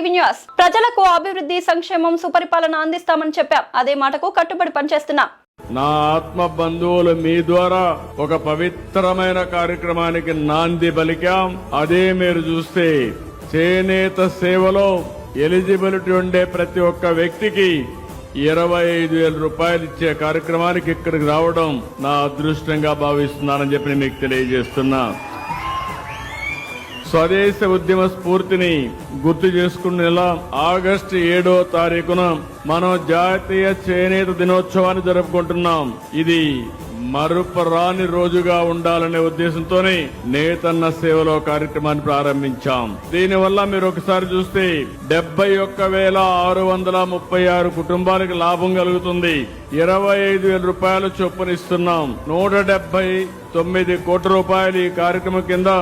TV news. ప్రజలకు అభివృద్ధి సంక్షేమం సుపరిపాలన అందిస్తామని చెప్పాం. అదే మాటకు కట్టుబడి పనిచేస్తున్నాం. నా ఆత్మ బంధువులు మీ ద్వారా ఒక పవిత్రమైన కార్యక్రమానికి నాంది పలికాం. అదే మీరు చూస్తే చేనేత సేవలో ఎలిజిబిలిటీ ఉండే ప్రతి ఒక్క వ్యక్తికి 25,000 రూపాయలు ఇచ్చే కార్యక్రమానికి ఇక్కడికి రావడం నా అదృష్టంగా భావిస్తున్నానని చెప్పి మీకు తెలియజేస్తున్నా. స్వదేశ ఉద్యమ స్ఫూర్తిని గుర్తు చేసుకునేలా ఆగస్టు 7వ తారీఖున మనం జాతీయ చేనేత దినోత్సవాన్ని జరుపుకుంటున్నాం. ఇది మరుపురాని రోజుగా ఉండాలనే ఉద్దేశంతోనే నేతన్న సేవలో కార్యక్రమాన్ని ప్రారంభించాం. దీనివల్ల మీరు ఒకసారి చూస్తే 71,636 కుటుంబాలకు లాభం కలుగుతుంది. 25,000 రూపాయలు చొప్పునిస్తున్నాం. 179 కోట్ల రూపాయలు ఈ కార్యక్రమం కింద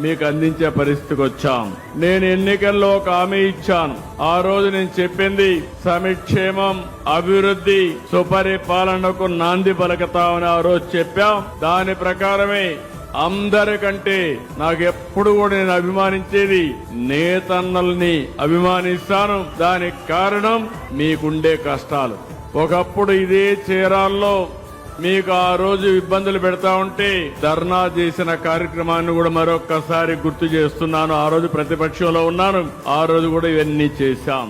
మీకు అందించే పరిస్థితికి వచ్చాం. నేను ఎన్నికల్లో ఒక హామీ ఇచ్చాను. ఆ రోజు నేను చెప్పింది సంక్షేమం, అభివృద్ధి, సుపరిపాలనకు నాంది పలుకుతామని ఆ రోజు చెప్పాం. దాని ప్రకారమే అందరికంటే నాకెప్పుడు కూడా నేను అభిమానించేది నేతన్నల్ని అభిమానిస్తాను. దానికి కారణం మీకుండే కష్టాలు. ఒకప్పుడు ఇదే చీరాల్లో మీకు ఆ రోజు ఇబ్బందులు పెడతా ఉంటే ధర్నా చేసిన కార్యక్రమాన్ని కూడా మరొక్కసారి గుర్తు చేస్తున్నాను. ఆ రోజు ప్రతిపక్షంలో ఉన్నాను. ఆ రోజు కూడా ఇవన్నీ చేశాం.